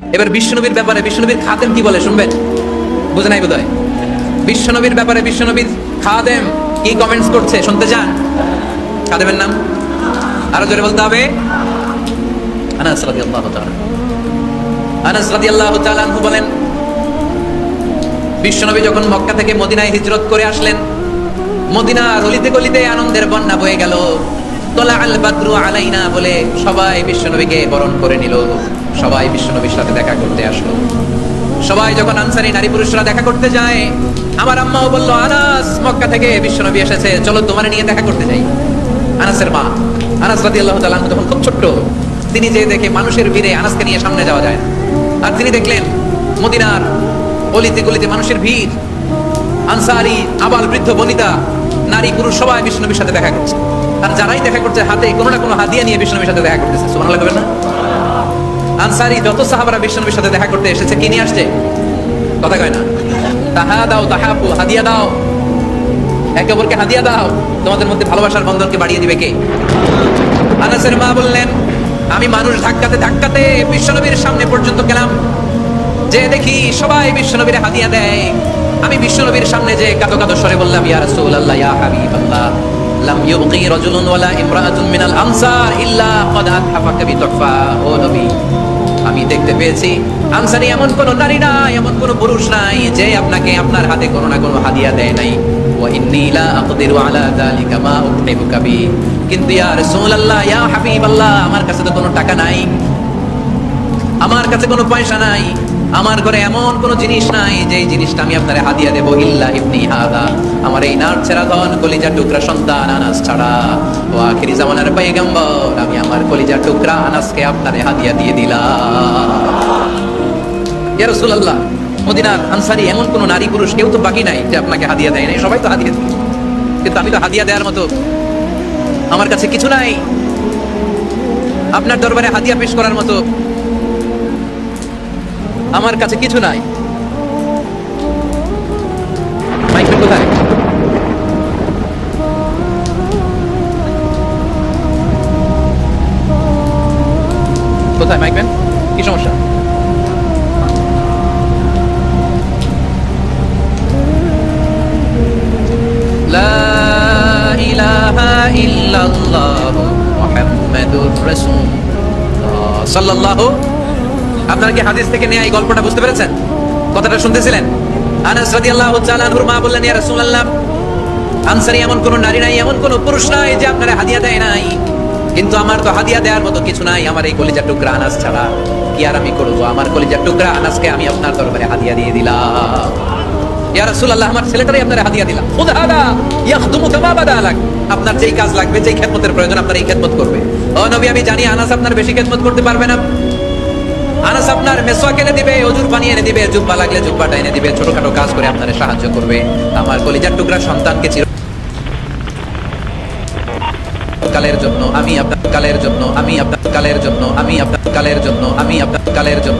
এবার বিশ্বনবীর ব্যাপারে বিশ্বনবীর খাদেম কি বলে শুনবেন? বুঝে নাই বোধহয়। বিশ্বনবীর ব্যাপারে বিশ্বনবীর খাদেম কি কমেন্টস করছে শুনতে চান? খাদেমের নাম আরো জোরে বলতে হবে। আনাস রাদিয়াল্লাহু তাআলা, আনাস রাদিয়াল্লাহু তাআলা আনহু বলেন, বিশ্বনবী যখন মক্কা থেকে মদিনায় হিজরত করে আসলেন, মদিনার অলিতে গলিতে আনন্দের বন্যা বয়ে গেল। তোলা আল বাদরু আলাইনা বলে সবাই বিশ্বনবীকে বরণ করে নিল, সবাই বিশ্বনবীর সাথে দেখা করতে আসলো। সবাই যখন আনসারী নারী পুরুষরা দেখা করতে যায়, আমার আম্মাও বলল, আনাস মক্কা থেকে বিশ্বনবী এসেছে, চলো তোমার নিয়ে দেখা করতে যাই। আনাসের মা আনাস রাদিয়াল্লাহু তাআলা তখন খুব ছোট্ট, তিনি যে দেখে মানুষের ভিড়ে আনাসকে নিয়ে সামনে যাওয়া যায় না, আর তিনি দেখলেন মদিনার অলিতে গলিতে মানুষের ভিড়, আনসারী আবাল বৃদ্ধ বনিতা নারী পুরুষ সবাই বিশ্বনবীর সাথে দেখা করছে, আর যারাই দেখা করছে হাতে কোনো না কোনো হাদিয়া নিয়ে বিশ্বনবীর সাথে দেখা করতেছে। সুবহানাল্লাহ বলবেন না? আনসারী যত সাহাবারা বিশ্বনবীর সাথে দেখা করতে এসেছে কি নিয়ে আসছে? কথা কয় না? তাহা দাও তাহাবু, হাদিয়া দাও, একে অপরকে হাদিয়া দাও, তোমাদের মধ্যে ভালোবাসার বন্ধনকে বাড়িয়ে দিবে কে? আনাসের মা বললেন, আমি মানুষ ধাক্কাতে ধাক্কাতে বিশ্বনবীর সামনে পর্যন্ত গেলাম, যে দেখি সবাই বিশ্বনবীর হাদিয়া দেয়। আমি বিশ্বনবীর সামনে যে কাঁদো কাঁদো স্বরে বললাম, ইয়া রাসূলুল্লাহ ইয়া হাবিবাল্লাহ, লাম ইউবকি রাজুলুন ওয়ালা ইমরাআতুন মিনাল আনসার ইল্লা ক্বাদ আতহাফাকা বিতুহফা। ও নবী, আমি দেখতে পেয়েছি আনসারী এমন কোন নারী নাই, এমন কোন পুরুষ নাই যে আপনাকে আপনার হাতে কোনো না কোনো হাদিয়া দেয় নাই। ওয়া ইন্নী লা আকদিরু আলা যালিকা মা উহইবুকা বি, কিন্তু ইয়া রাসূলুল্লাহ ইয়া হাবিবাল্লাহ, আমার কাছে তো কোনো টাকা নাই, আমার কাছে কোনো পয়সা নাই, আমার ঘরে এমন কোন জিনিস নাই যে জিনিসটা আমি আপনারে হাদিয়া দেব, ইল্লা ইবনি হাদা, আমার এই নারছেরা ধন কলিজার টুকরা সন্তান আনাস ছাড়া। ও আখিরি জামানার পয়গম্বর, আমি আমার কলিজার টুকরা আনাসকে আপনারে হাদিয়া দিয়ে দিলাম। ইয়া রাসূলুল্লাহ, মদিনার আনসারী এমন কোন নারী পুরুষ কেউ তো বাকি নাই যে আপনাকে হাদিয়া দেয় নাই, সবাই তো হাদিয়া দিয়েছে, কিন্তু আমি তো হাদিয়া দেওয়ার মতো আমার কাছে কিছু নাই, আপনার দরবারে হাদিয়া পেশ করার মতো আমার কাছে কিছু নাই। মাইকেল কোথায়? কোথায় মাইকম্যান? কি সমস্যা? লা ইলাহা ইল্লাল্লাহ মুহাম্মাদুর রাসূলুল্লাহ সাল্লাল্লাহু। আপনারা কি হাদিস থেকে নেয়া এই গল্পটা বুঝতে পেরেছেন? কথাটা শুনতেছিলেন? আনাস রাদিয়াল্লাহু তাআলা আনহুর মা বললেন, ইয়া রাসূলুল্লাহ, আনসারী এমন কোন নারী নাই, এমন কোন পুরুষ নাই যে আপনারা হাদিয়া দেয় নাই, কিন্তু আমার তো হাদিয়া দেওয়ার মতো কিছু নাই আমার এই কলিজার টুকরা আনাস ছাড়া। কি আর আমি করব? আমার কলিজার টুকরা আনাসকে আমি আপনার দরবারে হাদিয়া দিয়ে দিলাম। ইয়া রাসূলুল্লাহ, আমার ছেলেটারই আপনারা হাদিয়া দিলাম। খুদ হাদা ইয়াখদুমু কামা বাদা লাক, আপনার যেই কাজ লাগবে, যেই খেদমতের প্রয়োজন, আপনার এই খেদমত করবে। ও নবী, আমি জানি আনাস আপনার বেশি খেদমত করতে পারবে না, আনাস আপনার মেসওয়াক এনে দিবে, ওজুর পানি এনে দিবে, জুব্বা লাগলে জুব্বাটা এনে দিবে, ছোটখাটো কাজ করে আপনারে সাহায্য করবে। আমার কলিজার টুকরা সন্তানকে চিরকালের জন্য আমি আপনার কালের জন্য আমি আপনার কালের জন্য আমি আপনার কালের জন্য আমি আপনার কালের জন্য